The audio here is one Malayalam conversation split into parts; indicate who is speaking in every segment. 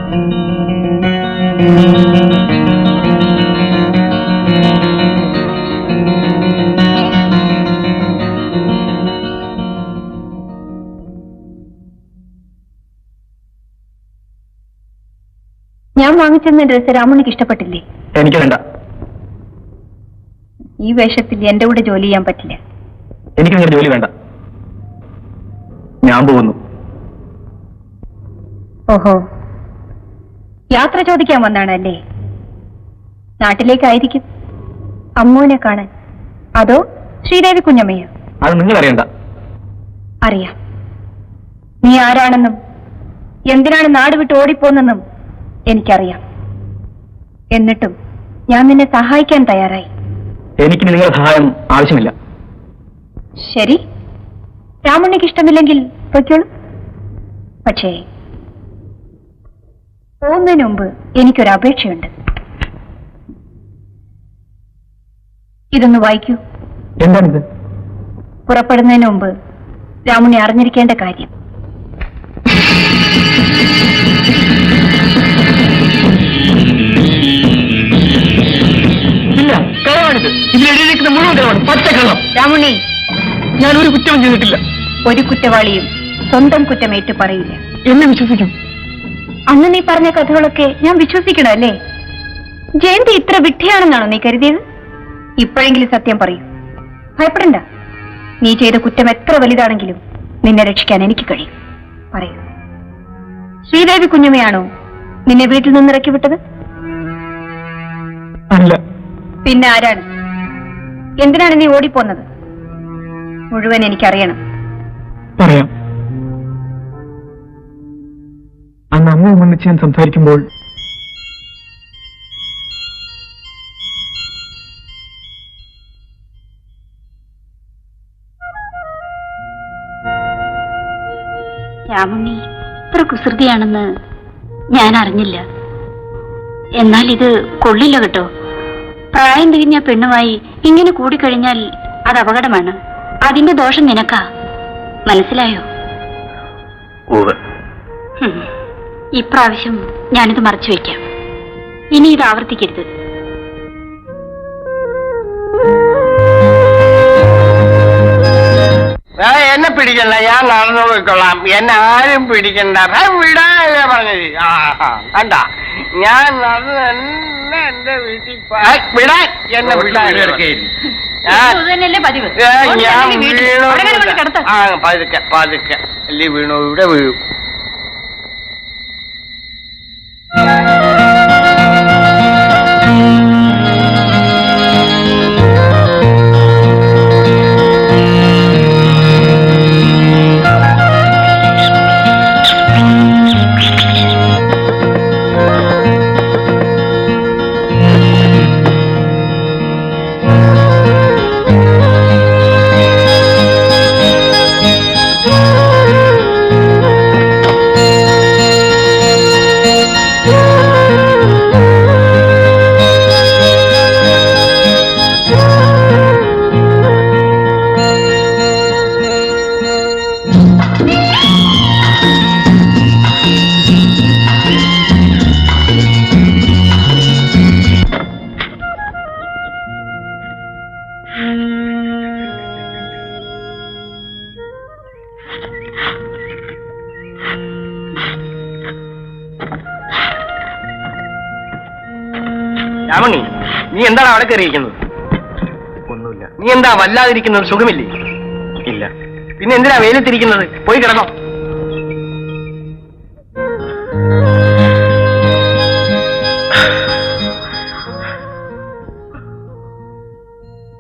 Speaker 1: ഞാൻ വാങ്ങിച്ചെന്ന ഡ്രസ് രാമുണ്ണിക്ക് ഇഷ്ടപ്പെട്ടില്ലേ?
Speaker 2: എനിക്ക് വേണ്ട.
Speaker 1: ഈ വേഷത്തിൽ എന്റെ കൂടെ ജോലി ചെയ്യാൻ പറ്റില്ല.
Speaker 2: എനിക്ക് നിങ്ങളുടെ ജോലി വേണ്ട. ഞാൻ പോകുന്നു.
Speaker 1: ഓഹോ, യാത്ര ചോദിക്കാൻ വന്നാണല്ലേ? നാട്ടിലേക്കായിരിക്കും. അമ്മുവിനെ കാണാൻ. അതോ ശ്രീദേവി കുഞ്ഞമ്മയോ?
Speaker 2: അത് നിങ്ങൾ അറിയണ്ട.
Speaker 1: അറിയാം. നീ ആരാണെന്നും എന്തിനാണ് നാട് വിട്ട് ഓടിപ്പോന്നെന്നും എനിക്കറിയാം. എന്നിട്ടും ഞാൻ നിന്നെ സഹായിക്കാൻ തയ്യാറായി.
Speaker 2: എനിക്ക് നിങ്ങളുടെ സഹായം ആവശ്യമില്ല.
Speaker 1: ശരി, രാമുണ്ണിക്ക് ഇഷ്ടമില്ലെങ്കിൽ പൊയ്ക്കോളൂ. പക്ഷേ പോകുന്നതിന് മുമ്പ് എനിക്കൊരു അപേക്ഷയുണ്ട്. ഇതൊന്ന് വായിക്കൂ.
Speaker 2: എന്താണിത്?
Speaker 1: പുറപ്പെടുന്നതിന് മുമ്പ് രാമുണ്ണി അറിഞ്ഞിരിക്കേണ്ട കാര്യം.
Speaker 2: ഇല്ല, കളവാണിത്. ഇതിലെഴുതിയിരിക്കുന്ന മുഴുവൻ കളവാണ്. പച്ചക്കള്ളം.
Speaker 1: രാമുണ്ണി,
Speaker 2: ഞാനൊരു കുറ്റവും ചെയ്തിട്ടില്ല.
Speaker 1: ഒരു കുറ്റവാളിയും സ്വന്തം കുറ്റമേറ്റ് പറയില്ല.
Speaker 2: എന്നെ വിശ്വസിക്കും.
Speaker 1: അന്ന് നീ പറഞ്ഞ കഥകളൊക്കെ ഞാൻ വിശ്വസിക്കണോ അല്ലേ? ജയന്തി ഇത്ര വിഡ്ഢിയാണെന്നാണോ നീ കരുതിയത്? ഇപ്പോഴെങ്കിലും സത്യം പറയൂ. ഭയപ്പെടണ്ട. നീ ചെയ്ത കുറ്റം എത്ര വലുതാണെങ്കിലും നിന്നെ രക്ഷിക്കാൻ എനിക്ക് കഴിയും. പറയൂ, ശ്രീദേവി കുഞ്ഞമ്മയാണോ നിന്നെ വീട്ടിൽ നിന്ന് ഇറക്കി വിട്ടത്?
Speaker 2: അല്ല.
Speaker 1: പിന്നെ ആരാണ്? എന്തിനാണ് നീ ഓടിപ്പോന്നത്? മുഴുവൻ എനിക്കറിയണം.
Speaker 2: പറയാം. അന്ന് അമ്മ ഒന്നിച്ച് ഞാൻ സംസാരിക്കുമ്പോൾ
Speaker 3: രാമുണ്ണി ഇത്ര കുസൃതിയാണെന്ന് ഞാൻ അറിഞ്ഞില്ല. എന്നാൽ ഇത് കൊള്ളില്ല കേട്ടോ. പ്രായം തിരിഞ്ഞ പെണ്ണുമായി ഇങ്ങനെ കൂടിക്കഴിഞ്ഞാൽ അത് അപകടമാണ്. അതിന്റെ ദോഷം നിനക്കാ. മനസ്സിലായോ? ഇപ്രാവശ്യം ഞാനിത് മറച്ചു വയ്ക്കാം. ഇനി ഇത് ആവർത്തിക്കരുത്.
Speaker 4: എന്നെ പിടിക്കണ്ട, ഞാൻ നടന്നു പോയിക്കൊള്ളാം. എന്നെ ആരും പിടിക്കണ്ട. വിടാനല്ലേ പറഞ്ഞത്? കണ്ട, ഞാൻ നടന്നു തന്നെ എന്റെ വീട്ടിൽ വിടാൻ. എന്നെ വിടാൻ ഞാൻ വീണു. പതുക്കെ പതുക്കെ അല്ലേ വീണു. ഇവിടെ വീഴും. രാമണി, നീ എന്താണ് അവിടെ കയറിയിരിക്കുന്നത്?
Speaker 2: ഒന്നുമില്ല.
Speaker 4: നീ എന്താ വല്ലാതിരിക്കുന്നത്? സുഖമില്ലേ?
Speaker 2: ഇല്ല.
Speaker 4: പിന്നെ എന്തിനാ വെയിലത്തിരിക്കുന്നത്? പോയി കിടന്നോ.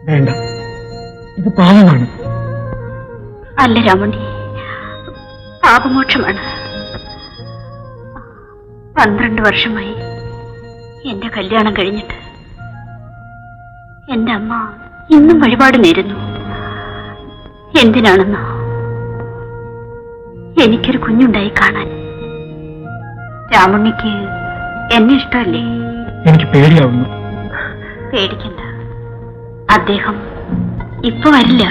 Speaker 2: വേണ്ട, ഇത് പാപമാണ്.
Speaker 3: അല്ല രാമുണ്ണി, പാപമോക്ഷമാണ്. 12 വർഷമായി എന്റെ കല്യാണം കഴിഞ്ഞിട്ട് എന്റെ അമ്മ ഇന്നും വഴിപാട് നേരുന്നു. എന്തിനാണെന്നോ? എനിക്കൊരു കുഞ്ഞുണ്ടായി കാണാൻ. രാമുണ്ണിക്ക് എന്നെ ഇഷ്ടമല്ലേ?
Speaker 2: എനിക്ക് പേടിയാവുന്നു.
Speaker 3: പേടിക്കണ്ട, അദ്ദേഹം ഇപ്പൊ വരില്ല.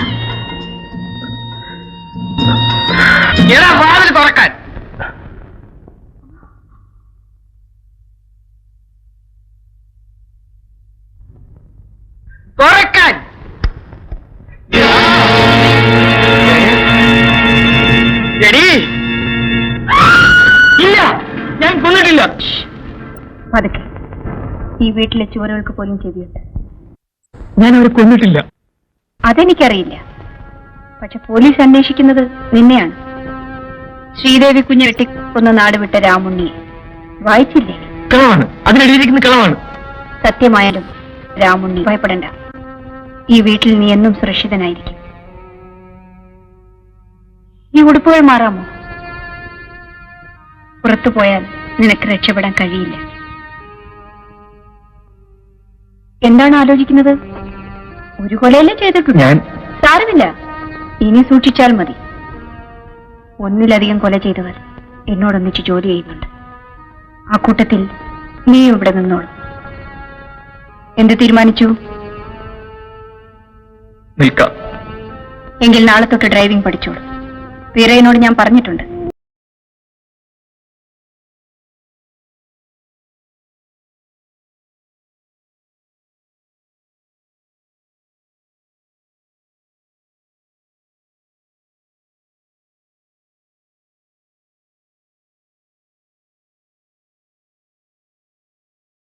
Speaker 4: വാതിൽ തുറക്കാൻ. തുറക്കാൻ.
Speaker 2: എടീ, ഇല്ല, ഞാൻ കൊന്നിട്ടില്ല.
Speaker 1: പതുക്കെ. ഈ വീട്ടിലെ ചുവരുകൾക്ക് പോലും ചെവിയുണ്ട്.
Speaker 2: ഞാൻ അവരെ കൊന്നിട്ടില്ല.
Speaker 1: അതെനിക്കറിയില്ല. പക്ഷെ പോലീസ് അന്വേഷിക്കുന്നത് നിന്നെയാണ്. ശ്രീദേവി കുഞ്ഞ് വെട്ടിക്കൊന്ന നാട് വിട്ട രാമുണ്ണിയെ വായിച്ചില്ലേ?
Speaker 2: കളവാണ്, അതിനെഴുതിയിരിക്കുന്ന കളവാണ്.
Speaker 1: സത്യമായാലും രാമുണ്ണി ഭയപ്പെടണ്ട. ഈ വീട്ടിൽ നീ എന്നും സുരക്ഷിതനായിരിക്കും. ഈ ഉടുപ്പുകൾ മാറാമോ? പുറത്തു പോയാൽ നിനക്ക് രക്ഷപ്പെടാൻ കഴിയില്ല. എന്താണ് ആലോചിക്കുന്നത്? ഒരു കൊലയല്ലേ ചെയ്തിട്ടുണ്ട്.
Speaker 2: ഞാൻ
Speaker 1: സാരമില്ല, ഇനി സൂക്ഷിച്ചാൽ മതി. ഒന്നിലധികം കൊല ചെയ്തവർ എന്നോടൊന്നിച്ച് ജോലി ചെയ്യുന്നുണ്ട്. ആ കൂട്ടത്തിൽ നീ ഇവിടെ നിന്നോളൂ. എന്ത് തീരുമാനിച്ചു?
Speaker 2: നിൽക്കാം.
Speaker 1: എങ്കിൽ നാളെ തൊട്ട് ഡ്രൈവിംഗ് പഠിച്ചോളൂ. വീരയനോട് ഞാൻ പറഞ്ഞിട്ടുണ്ട്.